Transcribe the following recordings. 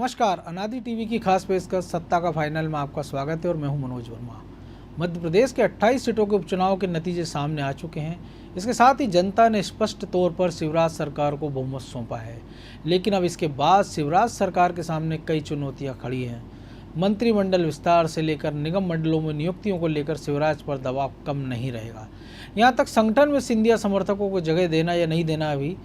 नमस्कार, अनादि टीवी की खास पेशकश सत्ता का फाइनल में आपका स्वागत है और मैं हूं मनोज वर्मा। मध्य प्रदेश के 28 सीटों के उपचुनाव के नतीजे सामने आ चुके हैं। इसके साथ ही जनता ने स्पष्ट तौर पर शिवराज सरकार को बहुमत सौंपा है, लेकिन अब इसके बाद शिवराज सरकार के सामने कई चुनौतियां खड़ी हैं। मंत्रिमंडल विस्तार से लेकर निगम मंडलों में नियुक्तियों को लेकर शिवराज पर दबाव कम नहीं रहेगा। यहाँ तक संगठन में सिंधिया समर्थकों को जगह देना या नहीं देना भी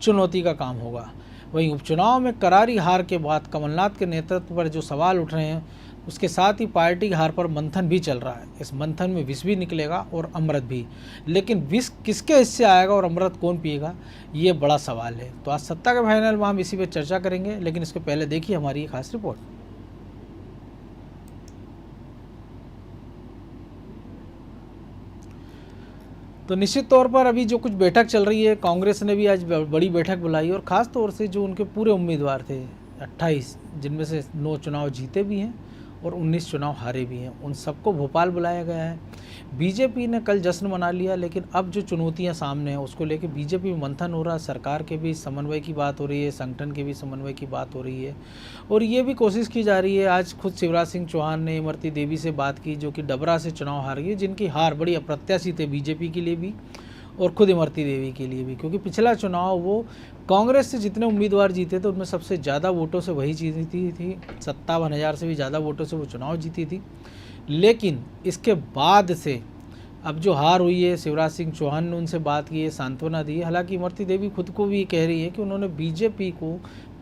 चुनौती का काम होगा। वहीं उपचुनाव में करारी हार के बाद कमलनाथ के नेतृत्व पर जो सवाल उठ रहे हैं, उसके साथ ही पार्टी की हार पर मंथन भी चल रहा है। इस मंथन में विष भी निकलेगा और अमृत भी, लेकिन विष किसके हिस्से आएगा और अमृत कौन पिएगा, ये बड़ा सवाल है। तो आज सत्ता के फाइनल में हम इसी पर चर्चा करेंगे, लेकिन इसके पहले देखिए हमारी एक खास रिपोर्ट। तो निश्चित तौर पर अभी जो कुछ बैठक चल रही है, कांग्रेस ने भी आज बड़ी बैठक बुलाई और ख़ास तौर से जो उनके पूरे उम्मीदवार थे 28, जिनमें से 9 चुनाव जीते भी हैं और 19 चुनाव हारे भी हैं, उन सबको भोपाल बुलाया गया है। बीजेपी ने कल जश्न मना लिया, लेकिन अब जो चुनौतियां सामने हैं उसको लेकर बीजेपी में मंथन हो रहा है। सरकार के भी समन्वय की बात हो रही है, संगठन के भी समन्वय की बात हो रही है और ये भी कोशिश की जा रही है। आज खुद शिवराज सिंह चौहान ने इमरती देवी से बात की, जो कि डबरा से चुनाव हार गई, जिनकी हार बड़ी अप्रत्याशित है बीजेपी के लिए भी और खुद इमरती देवी के लिए भी, क्योंकि पिछला चुनाव वो कांग्रेस से जितने उम्मीदवार जीते थे उनमें सबसे ज़्यादा वोटों से वही जीती थी। 57,000 से भी ज़्यादा वोटों से वो चुनाव जीती थी। लेकिन इसके बाद से अब जो हार हुई है, शिवराज सिंह चौहान ने उनसे बात की है, सांत्वना दी है। हालांकि इमरती देवी खुद को भी कह रही है कि उन्होंने बीजेपी को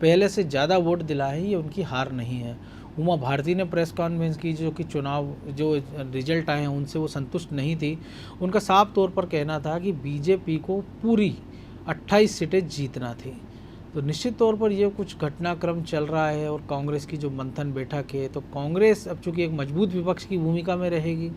पहले से ज़्यादा वोट दिलाए हैं, ये उनकी हार नहीं है। उमा भारती ने प्रेस कॉन्फ्रेंस की, जो कि चुनाव जो रिजल्ट आए हैं उनसे वो संतुष्ट नहीं थी। उनका साफ तौर पर कहना था कि बीजेपी को पूरी 28 सीटें जीतना थी। तो निश्चित तौर पर ये कुछ घटनाक्रम चल रहा है और कांग्रेस की जो मंथन बैठक है, तो कांग्रेस अब चूँकि एक मजबूत विपक्ष की भूमिका में रहेगी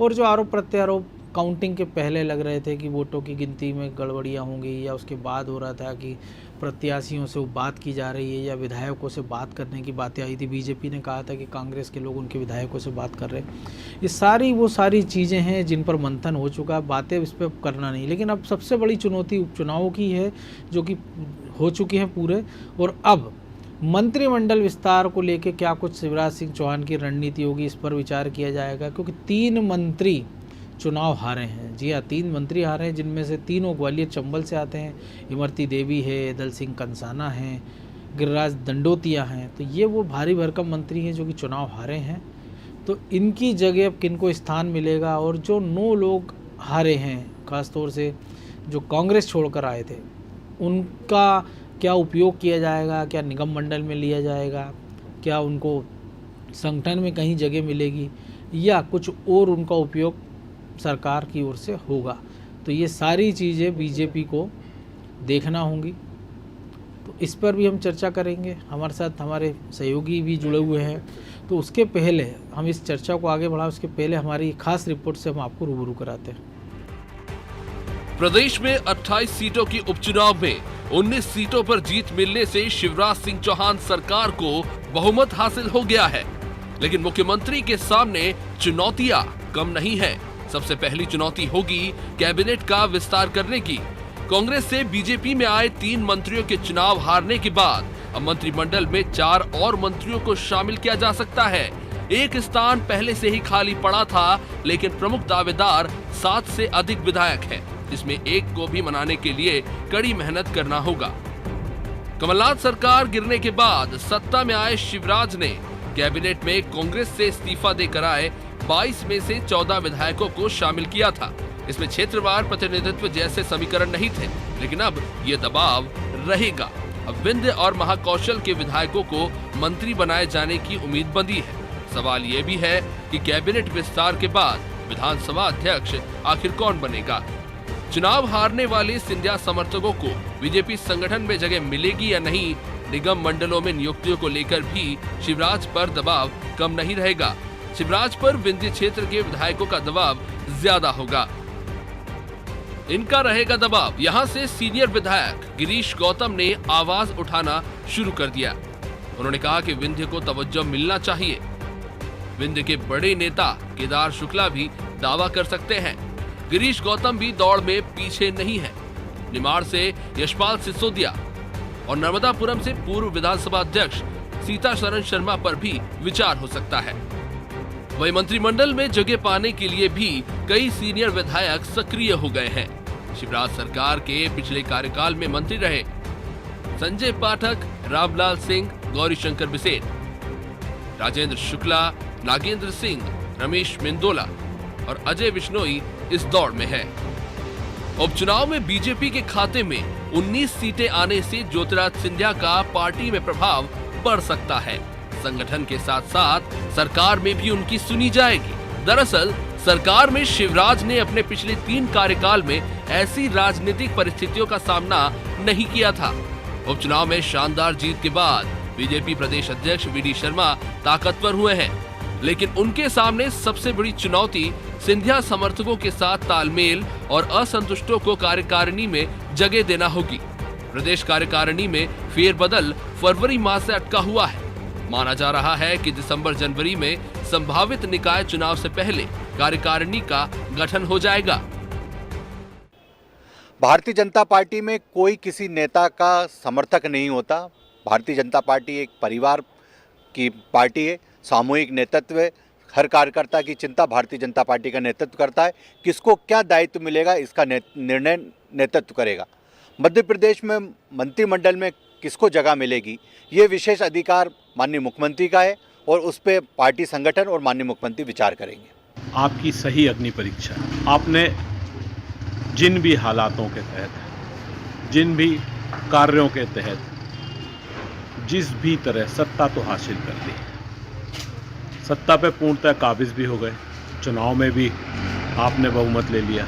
और जो आरोप प्रत्यारोप काउंटिंग के पहले लग रहे थे कि वोटों की गिनती में गड़बड़ियाँ होंगी, या उसके बाद हो रहा था कि प्रत्याशियों से वो बात की जा रही है या विधायकों से बात करने की बातें आई थी। बीजेपी ने कहा था कि कांग्रेस के लोग उनके विधायकों से बात कर रहे हैं। ये वो सारी चीज़ें हैं जिन पर मंथन हो चुका है, बातें इस पर करना नहीं। लेकिन अब सबसे बड़ी चुनौती उपचुनावों की है, जो कि हो चुके हैं पूरे। और अब मंत्रिमंडल विस्तार को लेकर क्या कुछ शिवराज सिंह चौहान की रणनीति होगी, इस पर विचार किया जाएगा, क्योंकि 3 मंत्री चुनाव हारे हैं। जी हाँ, 3 मंत्री हारे हैं, जिनमें से तीनों ग्वालियर चंबल से आते हैं। इमरती देवी है, दल सिंह कंसाना हैं, गिरिराज दंडोतिया हैं। तो ये वो भारी भरकम मंत्री हैं जो कि चुनाव हारे हैं। तो इनकी जगह अब किनको स्थान मिलेगा, और जो 9 लोग हारे हैं, ख़ास तौर से जो कांग्रेस छोड़कर आए थे, उनका क्या उपयोग किया जाएगा, क्या निगम मंडल में लिया जाएगा, क्या उनको संगठन में कहीं जगह मिलेगी, या कुछ और उनका उपयोग सरकार की ओर से होगा। तो ये सारी चीज़ें बीजेपी को देखना होंगी। तो इस पर भी हम चर्चा करेंगे। हमारे साथ हमारे सहयोगी भी जुड़े हुए हैं। तो उसके पहले हम इस चर्चा को आगे बढ़ा, उसके पहले हमारी खास रिपोर्ट से हम आपको रूबरू कराते हैं। प्रदेश में 28 सीटों की उपचुनाव में 19 सीटों पर जीत मिलने से शिवराज सिंह चौहान सरकार को बहुमत हासिल हो गया है। लेकिन मुख्यमंत्री के सामने चुनौतियां कम नहीं है। सबसे पहली चुनौती होगी कैबिनेट का विस्तार करने की। कांग्रेस से बीजेपी में आए 3 मंत्रियों के चुनाव हारने के बाद अब मंत्रिमंडल में 4 और मंत्रियों को शामिल किया जा सकता है। एक स्थान पहले से ही खाली पड़ा था, लेकिन प्रमुख दावेदार 7 से अधिक विधायक हैं, जिसमें एक को भी मनाने के लिए कड़ी मेहनत करना होगा। कमलनाथ सरकार गिरने के बाद सत्ता में आए शिवराज ने कैबिनेट में कांग्रेस से इस्तीफा देकर आए 22 में से 14 विधायकों को शामिल किया था। इसमें क्षेत्रवार प्रतिनिधित्व जैसे समीकरण नहीं थे, लेकिन अब ये दबाव रहेगा। अब विंध्य और महाकौशल के विधायकों को मंत्री बनाए जाने की उम्मीद बंधी है। सवाल ये भी है कि कैबिनेट विस्तार के बाद विधानसभा अध्यक्ष आखिर कौन बनेगा। चुनाव हारने वाले सिंधिया समर्थकों को बीजेपी संगठन में जगह मिलेगी या नहीं। निगम मंडलों में नियुक्तियों को लेकर भी शिवराज पर दबाव कम नहीं रहेगा। शिवराज पर विंध्य क्षेत्र के विधायकों का दबाव ज्यादा होगा। इनका रहेगा दबाव। यहां से सीनियर विधायक गिरीश गौतम ने आवाज उठाना शुरू कर दिया। उन्होंने कहा कि विंध्य को तवज्जो मिलना चाहिए। विंध्य के बड़े नेता केदार शुक्ला भी दावा कर सकते हैं। गिरीश गौतम भी दौड़ में पीछे नहीं है। निमाड़ से यशपाल सिसोदिया और नर्मदापुरम से पूर्व विधानसभा अध्यक्ष सीता शरण शर्मा पर भी विचार हो सकता है। वही मंत्रिमंडल में जगह पाने के लिए भी कई सीनियर विधायक सक्रिय हो गए हैं। शिवराज सरकार के पिछले कार्यकाल में मंत्री रहे संजय पाठक, रामलाल सिंह, गौरीशंकर बिसेन, राजेंद्र शुक्ला, नागेंद्र सिंह, रमेश मेंदोला और अजय बिश्नोई इस दौड़ में है। उपचुनाव में बीजेपी के खाते में 19 सीटें आने से ज्योतिरादित्य सिंधिया का पार्टी में प्रभाव बढ़ सकता है। संगठन के साथ साथ सरकार में भी उनकी सुनी जाएगी। दरअसल सरकार में शिवराज ने अपने पिछले 3 कार्यकाल में ऐसी राजनीतिक परिस्थितियों का सामना नहीं किया था। उपचुनाव में शानदार जीत के बाद बीजेपी प्रदेश अध्यक्ष वी.डी. शर्मा ताकतवर हुए हैं, लेकिन उनके सामने सबसे बड़ी चुनौती सिंधिया समर्थकों के साथ तालमेल और असंतुष्टों को कार्यकारिणी में जगह देना होगी। प्रदेश कार्यकारिणी में फेरबदल फरवरी माह से अटका हुआ है। माना जा रहा है कि दिसंबर-जनवरी में संभावित निकाय चुनाव से पहले कार्यकारिणी का गठन हो जाएगा। भारतीय जनता पार्टी में कोई किसी नेता का समर्थक नहीं होता। भारतीय जनता पार्टी एक परिवार की पार्टी है, सामूहिक नेतृत्व है। हर कार्यकर्ता की चिंता भारतीय जनता पार्टी का नेतृत्व करता है। किसको क्या दायित्व मिलेगा इसका निर्णय नेतृत्व करेगा। मध्य प्रदेश में मंत्रिमंडल में किसको जगह मिलेगी ये विशेष अधिकार माननीय मुख्यमंत्री का है और उस पर पार्टी संगठन और माननीय मुख्यमंत्री विचार करेंगे। आपकी सही अग्नि परीक्षा, आपने जिन भी हालातों के तहत, जिन भी कार्यों के तहत, जिस भी तरह सत्ता तो हासिल कर ली, सत्ता पे पूर्णतः काबिज भी हो गए, चुनाव में भी आपने बहुमत ले लिया।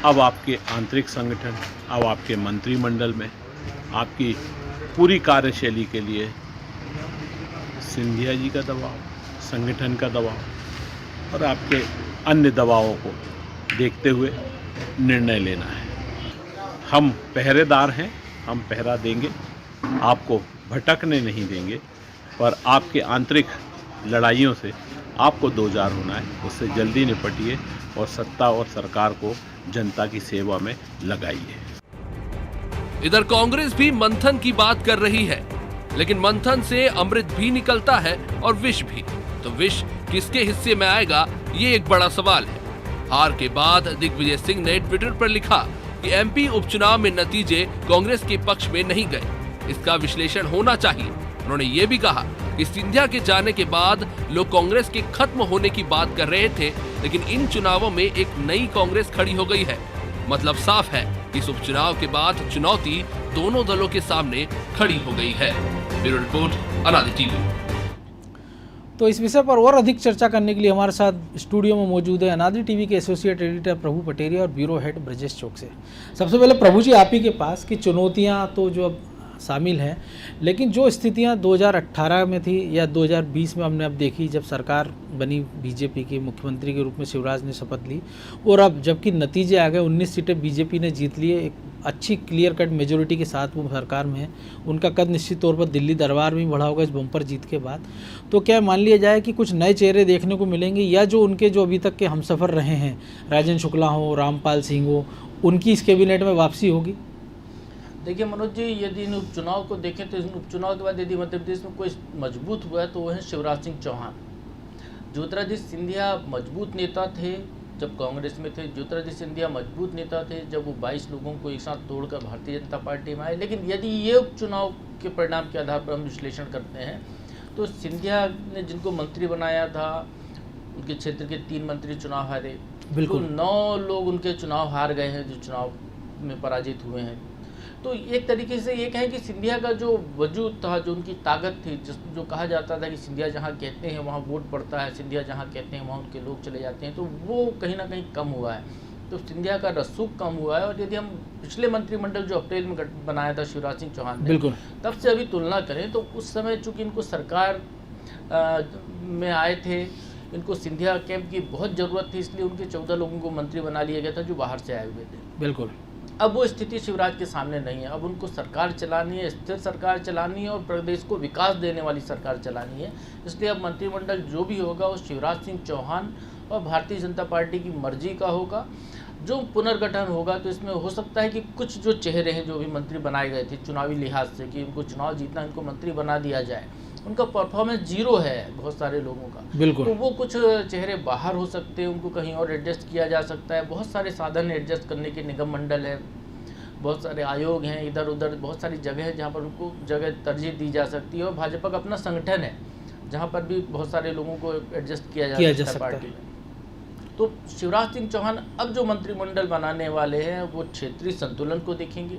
अब आपके आंतरिक संगठन, अब आपके मंत्रिमंडल में आपकी पूरी कार्यशैली के लिए सिंधिया जी का दबाव, संगठन का दबाव और आपके अन्य दबावों को देखते हुए निर्णय लेना है। हम पहरेदार हैं, हम पहरा देंगे, आपको भटकने नहीं देंगे, पर आपके आंतरिक लड़ाइयों से आपको दो चार होना है, उससे जल्दी निपटिए और सत्ता और सरकार को जनता की सेवा में लगाइए। इधर कांग्रेस भी मंथन की बात कर रही है, लेकिन मंथन से अमृत भी निकलता है और विष भी। तो विष किसके हिस्से में आएगा, ये एक बड़ा सवाल है। हार के बाद दिग्विजय सिंह ने ट्विटर पर लिखा कि एमपी उपचुनाव में नतीजे कांग्रेस के पक्ष में नहीं गए, इसका विश्लेषण होना चाहिए। उन्होंने ये भी कहा कि सिंधिया के जाने के बाद लोग कांग्रेस के खत्म होने की बात कर रहे थे, लेकिन इन चुनावों में एक नई कांग्रेस खड़ी हो गई है। मतलब साफ है कि इस उपचुनाव के बाद चुनौती दोनों दलों के सामने खड़ी हो गई है। ब्यूरो रिपोर्ट, अनादि टीवी। तो इस विषय पर और अधिक चर्चा करने के लिए हमारे साथ स्टूडियो में मौजूद है अनादि टीवी के एसोसिएट एडिटर प्रभु पटेरिया और ब्यूरो हेड ब्रजेश चौकसे। सबसे पहले प्रभु जी आप ही के पास कि चुनौतियां तो जो अब शामिल हैं, लेकिन जो स्थितियां 2018 में थी या 2020 में हमने अब देखी जब सरकार बनी, बीजेपी के मुख्यमंत्री के रूप में शिवराज ने शपथ ली, और अब जबकि नतीजे आ गए 19 सीटें बीजेपी ने जीत लिए, एक अच्छी क्लियर कट मेजोरिटी के साथ वो सरकार में है, उनका कद निश्चित तौर पर दिल्ली दरबार में बढ़ा होगा इस बम्पर जीत के बाद। तो क्या मान लिया जाए कि कुछ नए चेहरे देखने को मिलेंगे, या जो उनके जो अभी तक के हमसफ़र रहे हैं, राजेंद्र शुक्ला हो, रामपाल सिंह हो, उनकी इस कैबिनेट में वापसी होगी? देखिए मनोज जी, यदि इन उपचुनाव को देखें तो इन उपचुनाव के बाद यदि मध्य प्रदेश में कोई मजबूत हुआ है तो वो है शिवराज सिंह चौहान। ज्योतिरादित्य सिंधिया मजबूत नेता थे जब कांग्रेस में थे, ज्योतिरादित्य सिंधिया मजबूत नेता थे जब वो 22 लोगों को एक साथ तोड़कर भारतीय जनता पार्टी में आए। लेकिन यदि ये उपचुनाव के परिणाम के आधार पर हम विश्लेषण करते हैं तो सिंधिया ने जिनको मंत्री बनाया था, उनके क्षेत्र के 3 मंत्री चुनाव हारे, बिल्कुल 9 लोग उनके चुनाव हार गए हैं जो चुनाव में पराजित हुए हैं। तो एक तरीके से ये कहें कि सिंधिया का जो वजूद था, जो उनकी ताकत थी, जो कहा जाता था कि सिंधिया जहाँ कहते हैं वहाँ वोट पड़ता है, सिंधिया जहाँ कहते हैं वहाँ उनके लोग चले जाते हैं, तो वो कहीं ना कहीं कम हुआ है। तो सिंधिया का रसूख कम हुआ है। और यदि हम पिछले मंत्रिमंडल जो अप्रैल में बनाया था शिवराज सिंह चौहान ने, बिल्कुल तब से अभी तुलना करें तो उस समय चूँकि इनको सरकार में आए थे, इनको सिंधिया कैंप की बहुत ज़रूरत थी, इसलिए उनके 14 लोगों को मंत्री बना लिया गया था जो बाहर से आए हुए थे। बिल्कुल अब वो स्थिति शिवराज के सामने नहीं है। अब उनको सरकार चलानी है, स्थिर सरकार चलानी है और प्रदेश को विकास देने वाली सरकार चलानी है। इसलिए अब मंत्रिमंडल जो भी होगा वो शिवराज सिंह चौहान और भारतीय जनता पार्टी की मर्जी का होगा। जो पुनर्गठन होगा तो इसमें हो सकता है कि कुछ जो चेहरे हैं जो भी मंत्री बनाए गए थे चुनावी लिहाज से कि उनको चुनाव जीतना, इनको मंत्री बना दिया जाए, उनका परफॉर्मेंस जीरो है बहुत सारे लोगों का। बिल्कुल। तो वो कुछ चेहरे बाहर हो सकते हैं, उनको कहीं और एडजस्ट किया जा सकता है। बहुत सारे साधन एडजस्ट करने के, निगम मंडल है, बहुत सारे आयोग हैं, इधर उधर बहुत सारी जगह है जहाँ पर उनको जगह तरजीह दी जा सकती है। और भाजपा का अपना संगठन है जहाँ पर भी बहुत सारे लोगों को एडजस्ट किया जा सकता है पार्टी में। तो शिवराज सिंह चौहान अब जो मंत्रिमंडल बनाने वाले हैं वो क्षेत्रीय संतुलन को देखेंगे,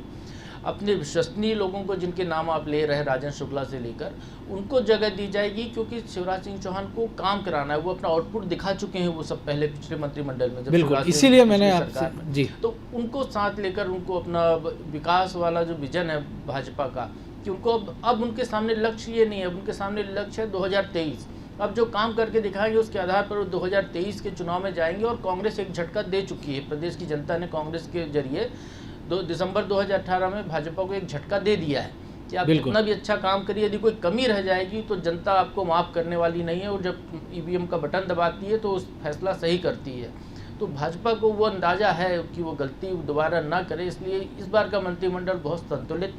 अपने विश्वसनीय लोगों को जिनके नाम आप ले रहे हैं राजन शुक्ला से लेकर, उनको जगह दी जाएगी, क्योंकि शिवराज सिंह चौहान को काम कराना है। वो अपना आउटपुट दिखा चुके हैं वो सब पहले पिछले मंत्रिमंडल में, जब बिल्कुल, इसीलिए मैंने आपसे जी, तो उनको साथ लेकर उनको अपना विकास वाला जो विजन है भाजपा का, कि उनको अब उनके सामने लक्ष्य ये नहीं है, उनके सामने लक्ष्य है 2023। अब जो काम करके दिखाएंगे उसके आधार पर 2023 के चुनाव में जाएंगे। और कांग्रेस एक झटका दे चुकी है, प्रदेश की जनता ने कांग्रेस के जरिए दिसंबर 2018 में भाजपा को एक झटका दे दिया है कि आप कितना भी अच्छा काम करिए, यदि कोई कमी रह जाएगी तो जनता आपको माफ़ करने वाली नहीं है। और जब ईवीएम का बटन दबाती है तो उस फैसला सही करती है। तो भाजपा को वो अंदाज़ा है कि वो गलती दोबारा ना करे, इसलिए इस बार का मंत्रिमंडल बहुत संतुलित,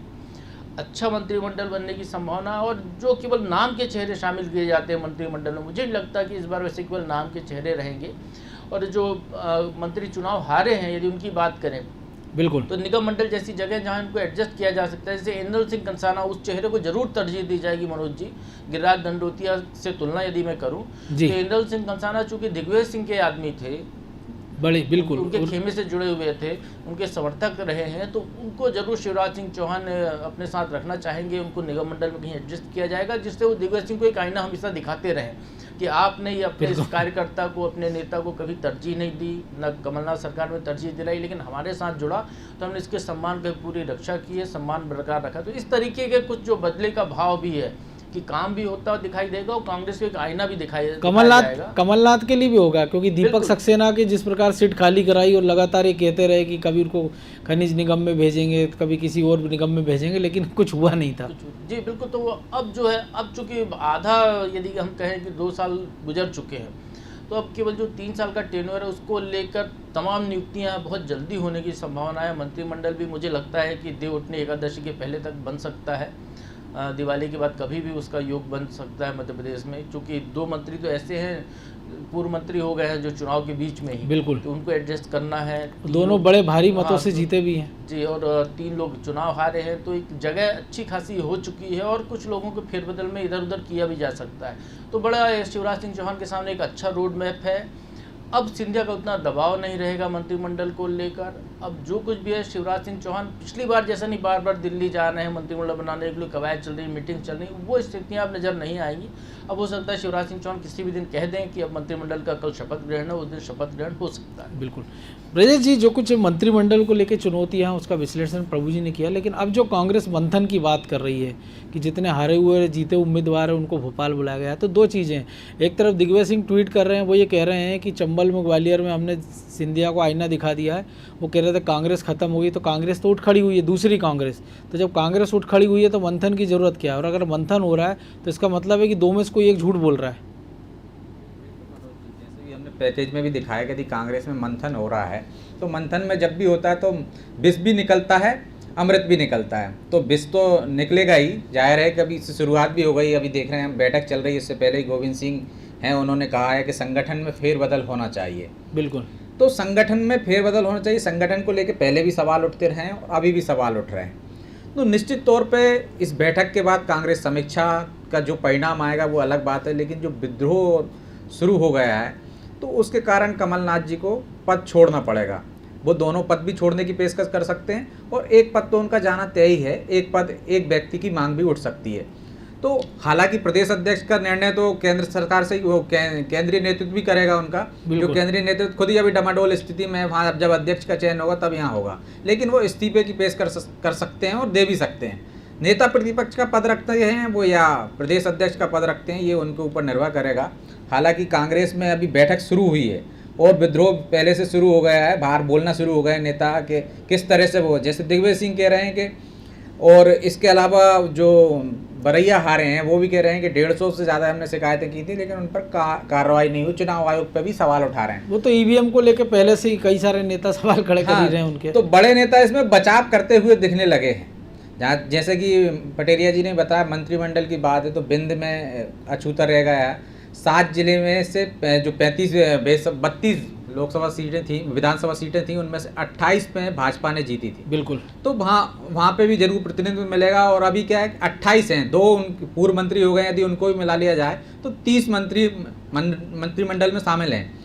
अच्छा मंत्रिमंडल बनने की संभावना। और जो केवल नाम के चेहरे शामिल किए जाते हैं मंत्रिमंडल में, मुझे नहीं लगता कि इस बार वैसे केवल नाम के चेहरे रहेंगे। और जो मंत्री चुनाव हारे हैं, यदि उनकी बात करें, बिल्कुल, तो निगम मंडल जैसी जगह जहां इनको एडजस्ट किया जा सकता है, जैसे एंदल सिंह कंसाना, उस चेहरे को जरूर तरजीह दी जाएगी मनोज जी। गिरिराज दंडोतिया से तुलना यदि मैं करूं तो एंदल सिंह कंसाना चूंकि दिग्विजय सिंह के आदमी थे, बड़े बिल्कुल उनके खेमे से जुड़े हुए थे, उनके समर्थक रहे हैं, तो उनको जरूर शिवराज सिंह चौहान अपने साथ रखना चाहेंगे। उनको निगम मंडल में कहीं एडजस्ट किया जाएगा, जिससे वो दिग्विजय सिंह को एक आईना हमेशा दिखाते रहें कि आपने ये अपने इस कार्यकर्ता को, अपने नेता को कभी तरजीह नहीं दी, न कमलनाथ सरकार में तरजीह दिलाई, लेकिन हमारे साथ जुड़ा तो हमने इसके सम्मान की पूरी रक्षा की है, सम्मान बरकरार रखा। तो इस तरीके के कुछ जो बदले का भाव भी है कि काम भी होता दिखाई देगा और कांग्रेस को एक आईना भी दिखाई कमलनाथ के लिए भी होगा, क्योंकि दीपक सक्सेना की जिस प्रकार सीट खाली कराई और लगातार ये कहते रहे कि कभी उनको खनिज निगम में भेजेंगे, कभी किसी और निगम में भेजेंगे, लेकिन कुछ हुआ नहीं था। जी बिल्कुल। तो वो अब जो है, अब चूंकि आधा यदि हम कहें कि 2 साल गुजर चुके हैं, तो अब केवल जो 3 साल का टेन्योर है उसको लेकर तमाम नियुक्तियां बहुत जल्दी होने की संभावना है। मंत्रिमंडल भी मुझे लगता है कि देव उठने एकादशी के पहले तक बन सकता है, दिवाली के बाद कभी भी उसका योग बन सकता है मध्य प्रदेश में, क्योंकि 2 मंत्री तो ऐसे हैं, पूर्व मंत्री हो गए हैं जो चुनाव के बीच में ही, बिल्कुल, तो उनको एडजस्ट करना है। दोनों बड़े भारी मतों से जीते भी हैं जी, और 3 लोग चुनाव हारे हैं, तो एक जगह अच्छी खासी हो चुकी है और कुछ लोगों को फेरबदल में इधर उधर किया भी जा सकता है। तो बड़ा शिवराज सिंह चौहान के सामने एक अच्छा रोड मैप है। अब सिंधिया का उतना दबाव नहीं रहेगा मंत्रिमंडल को लेकर। अब जो कुछ भी है, शिवराज सिंह चौहान पिछली बार जैसा नहीं बार बार दिल्ली जा रहे हैं मंत्रिमंडल बनाने के लिए, कवायद चल रही, मीटिंग चल रही, वो स्थितियां अब नज़र नहीं आएंगी। अब हो सकता है शिवराज सिंह चौहान किसी भी दिन कह दें कि अब मंत्रिमंडल का कल शपथ ग्रहण है, उस दिन शपथ ग्रहण हो सकता है। बिल्कुल। ब्रजेश जी, जो कुछ मंत्रिमंडल को लेकर चुनौतियां उसका विश्लेषण प्रभु जी ने किया, लेकिन अब जो कांग्रेस मंथन की बात कर रही है कि जितने हारे हुए जीते उम्मीदवार हैं उनको भोपाल बुलाया गया है, तो 2 चीज़ें, एक तरफ दिग्विजय सिंह ट्वीट कर रहे हैं, वो ये कह रहे हैं कि चंबल में, ग्वालियर में हमने सिंधिया को आईना दिखा दिया है। वो कह रहे थे कांग्रेस खत्म हो गई, तो कांग्रेस तो उठ खड़ी हुई है, दूसरी कांग्रेस। तो जब कांग्रेस उठ खड़ी हुई है तो मंथन की ज़रूरत क्या है? और अगर मंथन हो रहा है तो इसका मतलब है कि 2 में से कोई एक झूठ बोल रहा है। जैसे भी हमने पैकेज में भी दिखाया कि यदि कांग्रेस में मंथन हो रहा है, तो मंथन में जब भी होता है तो विष भी निकलता है, अमृत भी निकलता है। तो विष तो निकलेगा ही, जाहिर है कि अभी इससे शुरुआत भी हो गई। अभी देख रहे हैं बैठक चल रही है, इससे पहले ही गोविंद सिंह हैं, उन्होंने कहा है कि संगठन में फेरबदल होना चाहिए। बिल्कुल, तो संगठन में फेरबदल होना चाहिए। संगठन को लेकर पहले भी सवाल उठते रहे हैं और अभी भी सवाल उठ रहे हैं। तो निश्चित तौर पे इस बैठक के बाद कांग्रेस समीक्षा का जो परिणाम आएगा वो अलग बात है, लेकिन जो विद्रोह शुरू हो गया है तो उसके कारण कमलनाथ जी को पद छोड़ना पड़ेगा। वो दोनों पद भी छोड़ने की पेशकश कर सकते हैं और एक पद तो उनका जाना तय ही है, एक पद एक व्यक्ति की मांग भी उठ सकती है। तो हालांकि प्रदेश अध्यक्ष का निर्णय तो केंद्र सरकार से वो केंद्रीय नेतृत्व भी करेगा उनका, जो केंद्रीय नेतृत्व खुद ही अभी डमाडोल स्थिति में है, वहाँ जब अध्यक्ष का चयन होगा तब यहाँ होगा, लेकिन वो इस्तीफे की पेश कर सकते हैं और दे भी सकते हैं। नेता प्रतिपक्ष का पद रखते हैं वो या प्रदेश अध्यक्ष का पद रखते हैं, ये उनके ऊपर निर्भर करेगा। हालांकि कांग्रेस में अभी बैठक शुरू हुई है और विद्रोह पहले से शुरू हो गया है, बाहर बोलना शुरू हो गए नेता के किस तरह से वो, जैसे दिग्विजय सिंह कह रहे हैं कि, और इसके अलावा जो बरैया हारे हैं वो भी कह रहे हैं कि 150 से ज़्यादा हमने शिकायतें की थी लेकिन उन पर कार्रवाई नहीं हुई। चुनाव आयोग पर भी सवाल उठा रहे हैं। वो तो ईवीएम को लेकर पहले से ही कई सारे नेता सवाल खड़े कर ही रहे हैं उनके। तो बड़े नेता इसमें बचाव करते हुए दिखने लगे हैं। जहाँ जैसे कि पटेरिया जी ने बताया मंत्रिमंडल की बात है तो बिंद में अछूता रह गया। 7 जिले में से जो 32 लोकसभा सीटें थी, विधानसभा सीटें थी, उनमें से 28 में भाजपा ने जीती थी। बिल्कुल। तो वहाँ पे भी जरूर प्रतिनिधित्व मिलेगा। और अभी क्या है 28 हैं, 2 पूर्व मंत्री हो गए, यदि उनको भी मिला लिया जाए तो 30 मंत्रिमंडल में शामिल हैं।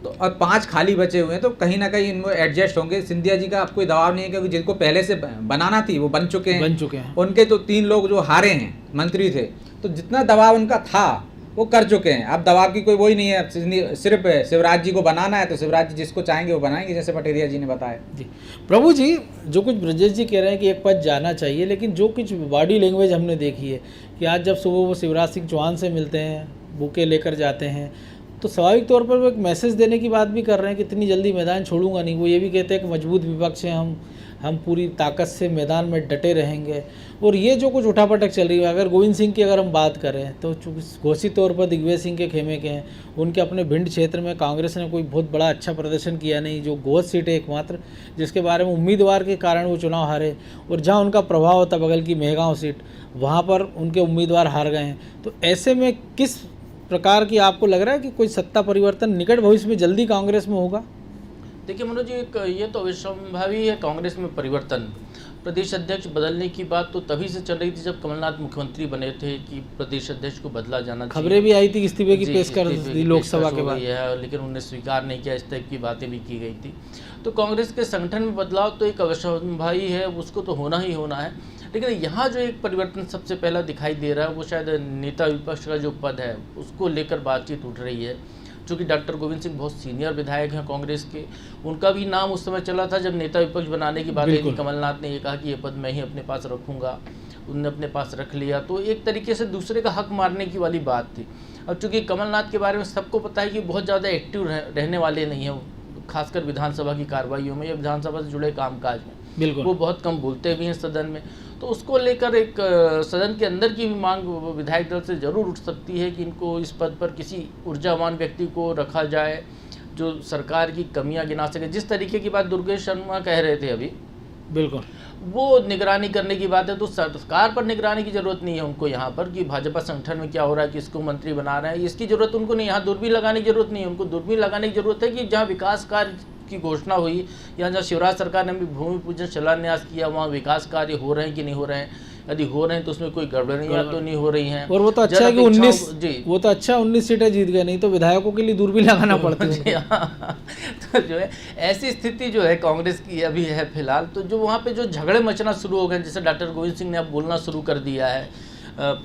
तो और 5 खाली बचे हुए हैं तो कहीं ना कहीं इनको एडजस्ट होंगे। सिंधिया जी का अब कोई दबाव नहीं है क्योंकि जिनको पहले से बनाना थी वो बन चुके हैं। उनके तो 3 लोग जो हारे हैं मंत्री थे, तो जितना दबाव उनका था वो कर चुके हैं। अब दबाव की कोई वही नहीं है। अब सिर्फ शिवराज जी को बनाना है तो शिवराज जी जिसको चाहेंगे वो बनाएंगे, जैसे पटेरिया जी ने बताया। जी प्रभु जी, जो कुछ ब्रजेश जी कह रहे हैं कि एक पद जाना चाहिए, लेकिन जो कुछ बॉडी लैंग्वेज हमने देखी है कि आज जब सुबह वो शिवराज सिंह चौहान से मिलते हैं, बुके लेकर जाते हैं, तो स्वाभाविक तौर पर वो एक मैसेज देने की बात भी कर रहे हैं कि इतनी जल्दी मैदान छोड़ूंगा नहीं। वो ये भी कहते हैं कि मजबूत विपक्ष है, हम पूरी ताकत से मैदान में डटे रहेंगे। और ये जो कुछ उठापटक चल रही है, अगर गोविंद सिंह की अगर हम बात करें तो घोषित तौर पर दिग्विजय सिंह के खेमे के हैं, उनके अपने भिंड क्षेत्र में कांग्रेस ने कोई बहुत बड़ा अच्छा प्रदर्शन किया नहीं। जो गोद सीट है एकमात्र जिसके बारे में उम्मीदवार के कारण वो चुनाव हारे, और जहाँ उनका प्रभाव होता बगल की मेहगांव सीट, वहाँ पर उनके उम्मीदवार हार गए हैं। तो ऐसे में किस प्रकार की आपको लग रहा है कि कोई सत्ता परिवर्तन निकट भविष्य में जल्दी कांग्रेस में होगा? देखिए मनोज जी, ये तो अविसंभावी है कांग्रेस में परिवर्तन। प्रदेश अध्यक्ष बदलने की बात तो तभी से चल रही थी जब कमलनाथ मुख्यमंत्री बने थे कि प्रदेश अध्यक्ष को बदला जाना चाहिए। खबरें भी आई थी इस्तीफे की पेशकश दी लोकसभा के बाद, लेकिन उन्होंने स्वीकार नहीं किया। इस टाइप की बातें भी की गई थी। तो कांग्रेस के संगठन में बदलाव तो एक अविसंभावी है, उसको तो होना ही होना है। लेकिन यहाँ जो एक परिवर्तन सबसे पहला दिखाई दे रहा है वो शायद नेता विपक्ष का जो पद है उसको लेकर बातचीत उठ रही है। चूँकि डॉक्टर गोविंद सिंह बहुत सीनियर विधायक हैं कांग्रेस के, उनका भी नाम उस समय चला था जब नेता विपक्ष बनाने की बात आई थी। कमलनाथ ने ये कहा कि ये पद मैं ही अपने पास रखूँगा, उनने अपने पास रख लिया। तो एक तरीके से दूसरे का हक मारने की वाली बात थी। अब चूँकि कमलनाथ के बारे में सबको पता है कि बहुत ज़्यादा एक्टिव रहने वाले नहीं हैं, खासकर विधानसभा की कार्रवाइयों में या विधानसभा से जुड़े कामकाज में। बिल्कुल, वो बहुत कम बोलते भी हैं सदन में। तो उसको लेकर एक सदन के अंदर की भी मांग विधायक दल से ज़रूर उठ सकती है कि इनको इस पद पर किसी ऊर्जावान व्यक्ति को रखा जाए जो सरकार की कमियां गिना सके। जिस तरीके की बात दुर्गेश शर्मा कह रहे थे अभी, बिल्कुल वो निगरानी करने की बात है। तो सरकार पर निगरानी की जरूरत नहीं है उनको यहाँ पर कि भाजपा संगठन में क्या हो रहा है, किसको मंत्री बना रहे हैं, इसकी जरूरत उनको नहीं। यहाँ दूरबीन लगाने की जरूरत नहीं है उनको। दूरबीन लगाने की जरूरत है कि जहाँ विकास कार्य की घोषणा हुई या जहाँ शिवराज सरकार ने भी भूमि पूजन शिलान्यास किया, वहाँ विकास कार्य हो रहे हैं कि नहीं हो रहे हैं, यदि हो रहे हैं तो उसमें कोई गड़बड़ियाँ तो नहीं हो रही हैं। और वो तो अच्छा है कि 19 सीटें जीत गए, नहीं तो विधायकों के लिए दूरबीन लगाना पड़ता है। तो जो है ऐसी स्थिति जो है कांग्रेस की अभी है फिलहाल। तो जो वहाँ पे जो झगड़े मचना शुरू हो गए, जैसे डॉक्टर गोविंद सिंह ने अब बोलना शुरू कर दिया है,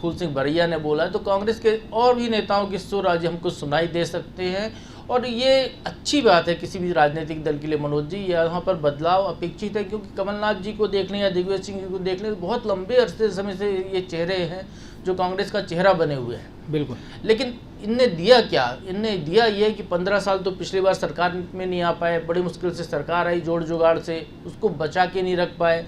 फूल सिंह बरैया ने बोला है, तो कांग्रेस के और भी नेताओं के सुर आज हमको सुनाई दे सकते हैं। और ये अच्छी बात है किसी भी राजनीतिक दल के लिए मनोज जी। यहाँ पर बदलाव अपेक्षित है क्योंकि कमलनाथ जी को देखने या दिग्विजय सिंह जी को देखने बहुत लंबे अरसे समय से ये चेहरे हैं जो कांग्रेस का चेहरा बने हुए हैं। बिल्कुल। लेकिन इनने दिया क्या? इनने दिया ये कि 15 साल तो पिछली बार सरकार में नहीं आ पाए, बड़ी मुश्किल से सरकार आई जोड़ जुगाड़ से, उसको बचा के नहीं रख पाए।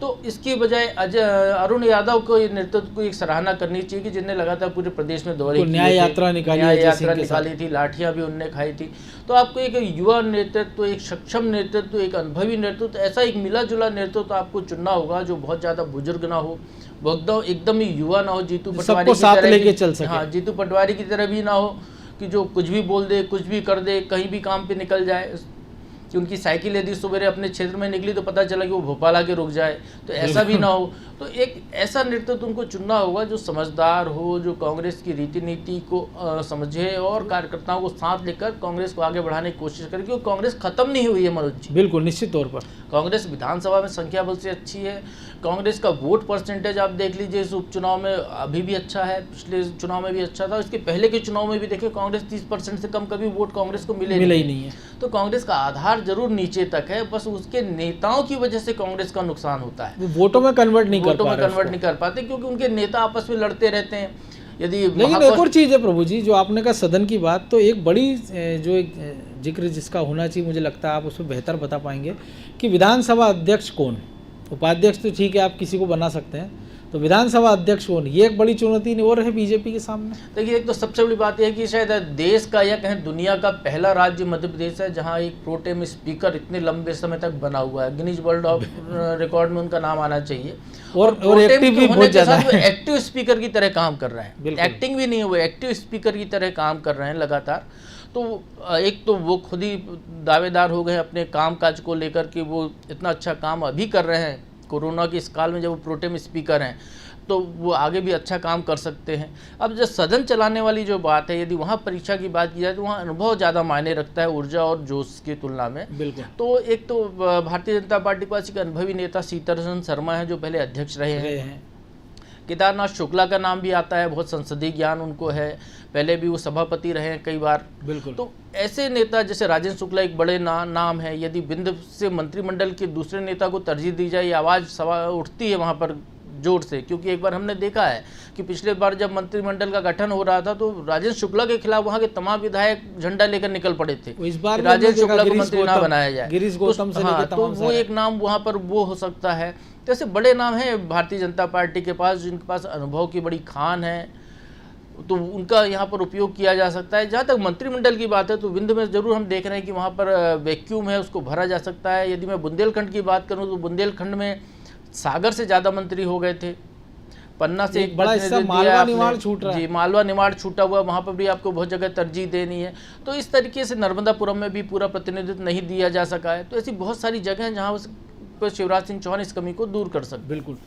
तो इसकी बजाय अरुण यादव को नेतृत्व को एक सराहना करनी चाहिए कि जिनने लगातार पूरे प्रदेश में दौरे न्याय यात्रा निकाली थी, लाठियां भी उनने खाई थी। तो आपको एक युवा नेतृत्व, एक सक्षम नेतृत्व, एक अनुभवी नेतृत्व, ऐसा एक मिला जुला नेतृत्व आपको चुनना होगा जो बहुत ज़्यादा बुजुर्ग ना हो, एकदम ही युवा ना हो, जीतू पटवारी की साथ लेके चल सके। हाँ, जीतू पटवारी की तरह भी ना हो कि जो कुछ भी बोल दे, कुछ भी कर दे, कहीं भी काम पे निकल जाए कि उनकी साइकिल यदि सुबह अपने क्षेत्र में निकली तो पता चला कि वो भोपाल आके रुक जाए। तो ऐसा भी ना हो। तो एक ऐसा नेतृत्व उनको चुनना होगा जो समझदार हो, जो कांग्रेस की रीति नीति को समझे और कार्यकर्ताओं को साथ लेकर कांग्रेस को आगे बढ़ाने की कोशिश करे, क्योंकि कांग्रेस खत्म नहीं हुई है मनोज जी। बिल्कुल, निश्चित तौर पर कांग्रेस विधानसभा में संख्या बल से अच्छी है। कांग्रेस का वोट परसेंटेज आप देख लीजिए, इस उपचुनाव में अभी भी अच्छा है, पिछले चुनाव में भी अच्छा था, इसके पहले के चुनाव में भी देखिए कांग्रेस 30% से कम कभी वोट कांग्रेस को मिले ही नहीं है। तो कांग्रेस का आधार जरूर नीचे तक है, बस उसके नेताओं की वजह से कांग्रेस का नुकसान होता है। वोटों में कन्वर्ट नहीं कर पाते क्योंकि उनके नेता आपस में लड़ते रहते हैं। लेकिन एक और चीज़ है प्रभु जी, जो आपने कहा सदन की बात, तो एक बड़ी जो एक जिक्र जिसका होना चाहिए, मुझे लगता है आप उसमें बेहतर बता पाएंगे कि विधानसभा अध्यक्ष कौन, उपाध्यक्ष तो ठीक है आप किसी को बना सकते हैं, तो विधानसभा अध्यक्ष कौन, ये एक बड़ी चुनौती और है बीजेपी के सामने। देखिए, एक तो सबसे बड़ी बात यह है कि शायद देश का या कहें दुनिया का पहला राज्य मध्य प्रदेश है जहां एक प्रोटेम स्पीकर इतने लंबे समय तक बना हुआ है। गिनीज वर्ल्ड ऑफ रिकॉर्ड में उनका नाम आना चाहिए। और एक्टिव भी बहुत ज़्यादा है। एक्टिव स्पीकर की तरह काम कर रहे हैं, एक्टिंग भी नहीं है, वो एक्टिव स्पीकर की तरह काम कर रहे हैं लगातार। तो एक तो वो खुद ही दावेदार हो गए अपने काम काज को लेकर कि वो इतना अच्छा काम अभी कर रहे हैं कोरोना के इस काल में, जब वो प्रोटेम स्पीकर हैं तो वो आगे भी अच्छा काम कर सकते हैं। अब जो सदन चलाने वाली जो बात है, यदि वहाँ परीक्षा की बात की जाए तो वहाँ अनुभव ज़्यादा मायने रखता है ऊर्जा और जोश की तुलना में। बिल्कुल। तो एक तो भारतीय जनता पार्टी के पास एक अनुभवी नेता सीतारमण शर्मा है जो पहले अध्यक्ष रहे हैं। केदारनाथ शुक्ला का नाम भी आता है, बहुत संसदीय ज्ञान उनको है, पहले भी वो सभापति रहे हैं कई बार। बिल्कुल। तो ऐसे नेता जैसे राजेंद्र शुक्ला एक बड़े नाम है। यदि बिंद से मंत्रिमंडल के दूसरे नेता को तरजीह दी जाए, ये आवाज़ सवाल उठती है वहाँ पर जोर से, क्योंकि एक बार हमने देखा है कि पिछले बार जब मंत्रिमंडल का गठन हो रहा था तो राजेंद्र शुक्ला के खिलाफ वहाँ के तमाम विधायक झंडा लेकर निकल पड़े थे। इस बार राजेंद्र शुक्ला को मंत्री ना बनाया जाए, गिरीश गौतम से लेकर तो वो एक नाम वहाँ पर वो हो सकता है। तो ऐसे बड़े नाम हैं भारतीय जनता पार्टी के पास जिनके पास अनुभव की बड़ी खान है, तो उनका यहाँ पर उपयोग किया जा सकता है। जहाँ तक मंत्रिमंडल की बात है तो विंध्य में ज़रूर हम देख रहे हैं कि वहाँ पर वैक्यूम है, उसको भरा जा सकता है। यदि मैं बुंदेलखंड की बात करूँ तो बुंदेलखंड में सागर से ज़्यादा मंत्री हो गए थे, पन्ना से एक बड़ा हिस्सा मालवा निमाड़ छूट रहा है। जी, मालवा निमाड़ छूटा हुआ, वहाँ पर भी आपको बहुत जगह तरजीह देनी है। तो इस तरीके से नर्मदापुरम में भी पूरा प्रतिनिधित्व नहीं दिया जा सका है। तो ऐसी बहुत सारी जगह हैं जहाँ पर शिवराज सिंह चौहान इस कमी को दूर कर सकते। बिल्कुल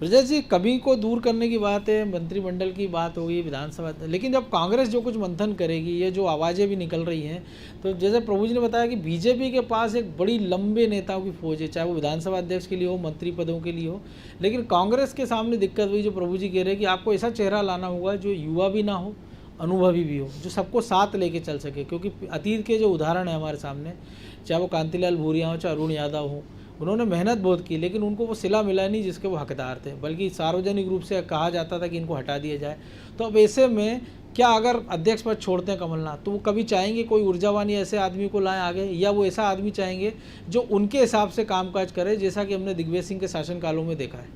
ब्रजेश जी, कमी को दूर करने की बात है, मंत्रिमंडल की बात होगी, विधानसभा, लेकिन जब कांग्रेस जो कुछ मंथन करेगी, ये जो आवाज़ें भी निकल रही हैं, तो जैसे प्रभु जी ने बताया कि बीजेपी के पास एक बड़ी लंबे नेताओं की फौज है, चाहे वो विधानसभा अध्यक्ष के लिए हो, मंत्री पदों के लिए हो। लेकिन कांग्रेस के सामने दिक्कत हुई, जो प्रभु जी कह रहे हैं कि आपको ऐसा चेहरा लाना होगा जो युवा भी ना हो, अनुभवी भी हो, जो सबको साथ लेके चल सके। क्योंकि अतीत के जो उदाहरण है हमारे सामने, चाहे वो कांतिलाल भूरिया हो, चाहे अरुण यादव हो, उन्होंने मेहनत बहुत की लेकिन उनको वो सिला मिला नहीं जिसके वो हकदार थे, बल्कि सार्वजनिक रूप से कहा जाता था कि इनको हटा दिया जाए। तो अब ऐसे में क्या अगर अध्यक्ष पद छोड़ते हैं कमलनाथ, तो वो कभी चाहेंगे कोई ऊर्जावान ऐसे आदमी को लाएं आगे, या वो ऐसा आदमी चाहेंगे जो उनके हिसाब से कामकाज करे, जैसा कि हमने दिग्विजय सिंह के शासनकालों में देखा है?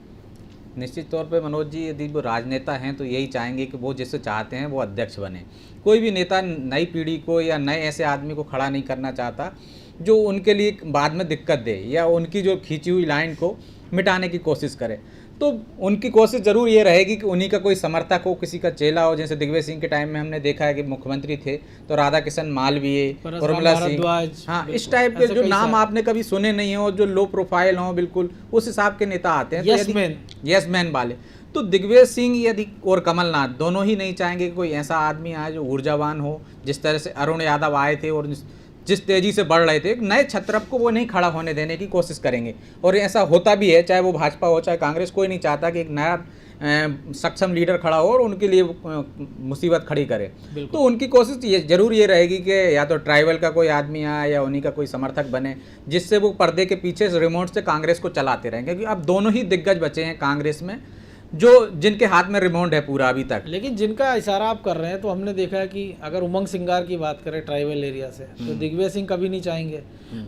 निश्चित तौर पे मनोज जी, यदि वो राजनेता हैं तो यही चाहेंगे कि वो जिससे चाहते हैं वो अध्यक्ष बने। कोई भी नेता नई पीढ़ी को या नए ऐसे आदमी को खड़ा नहीं करना चाहता जो उनके लिए बाद में दिक्कत दे या उनकी जो खींची हुई लाइन को मिटाने की कोशिश करे। तो उनकी कोशिश ज़रूर ये रहेगी कि उन्हीं का कोई समर्थक हो, किसी का चेला हो। जैसे दिग्विजय सिंह के टाइम में हमने देखा है कि मुख्यमंत्री थे तो राधा किशन मालवीय, उर्मिला सिंह, हाँ, इस टाइप के जो नाम आपने कभी सुने नहीं हो, जो लो प्रोफाइल हो, बिल्कुल उस हिसाब के नेता आते हैं। यस मैन वाले। तो दिग्विजय सिंह यदि और कमलनाथ दोनों ही नहीं चाहेंगे कि कोई ऐसा आदमी आए जो ऊर्जावान हो। जिस तरह से अरुण यादव आए थे और जिस तेज़ी से बढ़ रहे थे, एक नए छत्रप को वो नहीं खड़ा होने देने की कोशिश करेंगे। और ऐसा होता भी है, चाहे वो भाजपा हो चाहे कांग्रेस, कोई नहीं चाहता कि एक नया सक्षम लीडर खड़ा हो और उनके लिए मुसीबत खड़ी करे। तो उनकी कोशिश ये जरूर ये रहेगी कि या तो ट्राइबल का कोई आदमी आए या उन्हीं का कोई समर्थक बने, जिससे वो पर्दे के पीछे रिमोट से कांग्रेस को चलाते रहें। क्योंकि अब दोनों ही दिग्गज बचे हैं कांग्रेस में जो जिनके हाथ में रिमोट है पूरा अभी तक। लेकिन जिनका इशारा आप कर रहे हैं, तो हमने देखा है कि अगर उमंग सिंगार की बात करें ट्राइबल एरिया से, तो दिग्विजय सिंह कभी नहीं चाहेंगे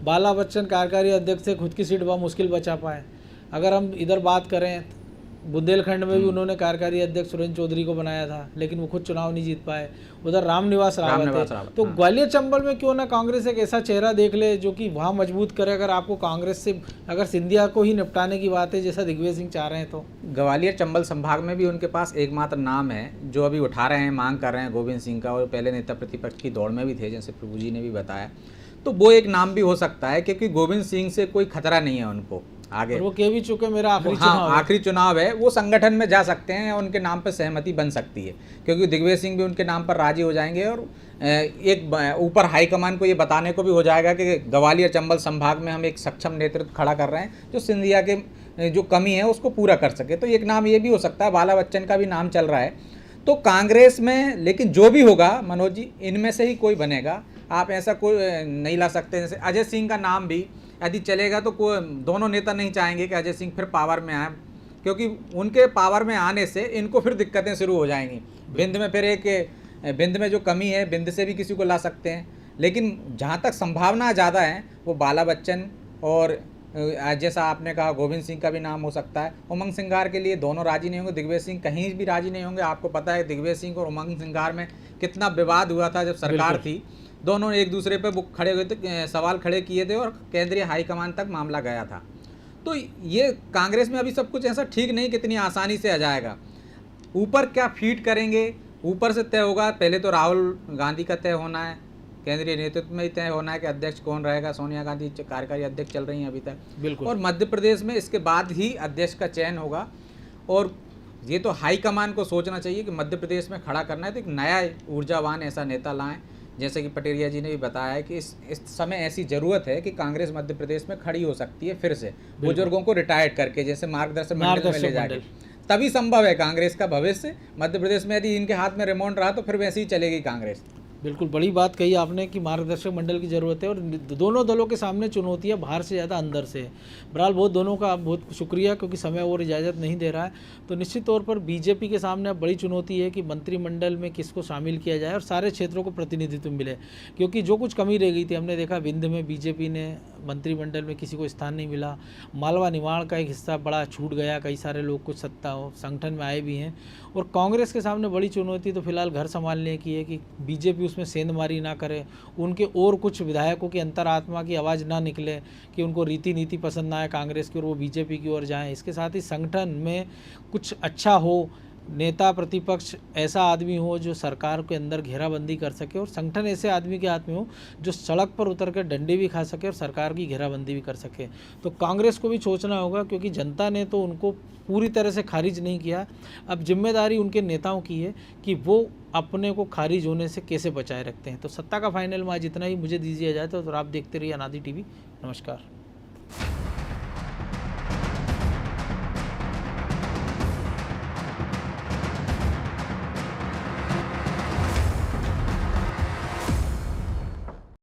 बाला बच्चन कार्यकारी अध्यक्ष से खुद की सीट बहुत मुश्किल बचा पाए। अगर हम इधर बात करें, बुंदेलखंड में भी उन्होंने कार्यकारी अध्यक्ष सुरेंद्र चौधरी को बनाया था, लेकिन वो खुद चुनाव नहीं जीत पाए। उधर रामनिवास रावत थे। तो ग्वालियर चंबल में क्यों ना कांग्रेस एक ऐसा चेहरा देख ले जो कि वहाँ मजबूत करे। अगर आपको कांग्रेस से अगर सिंधिया को ही निपटाने की बात है जैसा दिग्विजय सिंह चाह रहे हैं, तो ग्वालियर चंबल संभाग में भी उनके पास एकमात्र नाम है जो अभी उठा रहे हैं, मांग कर रहे हैं, गोविंद सिंह का। और पहले नेता प्रतिपक्ष की दौड़ में भी थे, जैसे प्रभु जी ने भी बताया। तो वो एक नाम भी हो सकता है, क्योंकि गोविंद सिंह से कोई खतरा नहीं है उनको आगे। और वो कह भी चुके मेरा आखिरी आखिरी चुनाव है, वो संगठन में जा सकते हैं, उनके नाम पर सहमति बन सकती है, क्योंकि दिग्विजय सिंह भी उनके नाम पर राजी हो जाएंगे। और एक ऊपर हाईकमान को ये बताने को भी हो जाएगा कि ग्वालियर चंबल संभाग में हम एक सक्षम नेतृत्व खड़ा कर रहे हैं जो सिंधिया के जो कमी है उसको पूरा कर सके। तो एक नाम ये भी हो सकता है, बाला बच्चन का भी नाम चल रहा है। तो कांग्रेस में, लेकिन जो भी होगा मनोज जी, इनमें से ही कोई बनेगा। आप ऐसा कोई नहीं ला सकते। जैसे अजय सिंह का नाम भी यदि चलेगा तो दोनों नेता नहीं चाहेंगे कि अजय सिंह फिर पावर में आए, क्योंकि उनके पावर में आने से इनको फिर दिक्कतें शुरू हो जाएंगी। बिंद में फिर बिंद में जो कमी है, बिंद से भी किसी को ला सकते हैं। लेकिन जहाँ तक संभावना ज़्यादा है वो बाला बच्चन और जैसा आपने कहा गोविंद सिंह का भी नाम हो सकता है। उमंग सिंगार के लिए दोनों राजी नहीं होंगे, दिग्विजय सिंह कहीं भी राजी नहीं होंगे। आपको पता है दिग्विजय सिंह और उमंग सिंगार में कितना विवाद हुआ था जब सरकार थी। दोनों एक दूसरे पे वो खड़े हुए थे, सवाल खड़े किए थे और केंद्रीय हाईकमान तक मामला गया था। तो ये कांग्रेस में अभी सब कुछ ऐसा ठीक नहीं कितनी आसानी से आ जाएगा। ऊपर क्या फीट करेंगे, ऊपर से तय होगा। पहले तो राहुल गांधी का तय होना है, केंद्रीय नेतृत्व में ही तय होना है कि अध्यक्ष कौन रहेगा। सोनिया गांधी कार्यकारी अध्यक्ष चल रही हैं अभी तक, बिल्कुल। और मध्य प्रदेश में इसके बाद ही अध्यक्ष का चयन होगा। और ये तो हाईकमान को सोचना चाहिए कि मध्य प्रदेश में खड़ा करना है तो एक नया ऊर्जावान ऐसा नेता लाएं। जैसे कि पटेरिया जी ने भी बताया है कि इस समय ऐसी ज़रूरत है कि कांग्रेस मध्य प्रदेश में खड़ी हो सकती है फिर से, बुजुर्गों को रिटायर्ड करके, जैसे मार्गदर्शक मंडल में ले जाके। तभी संभव है कांग्रेस का भविष्य मध्य प्रदेश में। यदि इनके हाथ में रिमोट रहा तो फिर वैसे ही चलेगी कांग्रेस। बिल्कुल बड़ी बात कही आपने कि मार्गदर्शक मंडल की ज़रूरत है और दोनों दलों के सामने चुनौतियां बाहर से ज़्यादा अंदर से है। बहरहाल बहुत दोनों का बहुत शुक्रिया, क्योंकि समय और इजाज़त नहीं दे रहा है। तो निश्चित तौर पर बीजेपी के सामने अब बड़ी चुनौती है कि मंत्रिमंडल में किसको शामिल किया जाए और सारे क्षेत्रों को प्रतिनिधित्व मिले, क्योंकि जो कुछ कमी रह गई थी हमने देखा विंध्य में बीजेपी ने मंत्रिमंडल में किसी को स्थान नहीं मिला। मालवा निमाड़ का एक हिस्सा बड़ा छूट गया, कई सारे लोग कुछ सत्ता संगठन में आए भी हैं। और कांग्रेस के सामने बड़ी चुनौती तो फिलहाल घर संभालने की है कि बीजेपी उसमें सेंधमारी ना करे, उनके और कुछ विधायकों की अंतरात्मा की आवाज़ ना निकले कि उनको रीति नीति पसंद ना आए कांग्रेस की और वो बीजेपी की ओर जाएं। इसके साथ ही संगठन में कुछ अच्छा हो, नेता प्रतिपक्ष ऐसा आदमी हो जो सरकार के अंदर घेराबंदी कर सके, और संगठन ऐसे आदमी के हाथ में हो जो सड़क पर उतर कर डंडे भी खा सके और सरकार की घेराबंदी भी कर सके। तो कांग्रेस को भी सोचना होगा, क्योंकि जनता ने तो उनको पूरी तरह से खारिज नहीं किया। अब जिम्मेदारी उनके नेताओं की है कि वो अपने को खारिज होने से कैसे बचाए रखते हैं। तो सत्ता का फाइनल में आज इतना ही। मुझे दीजिए इजाज़त, और आप देखते रहिए अनादि टीवी। नमस्कार।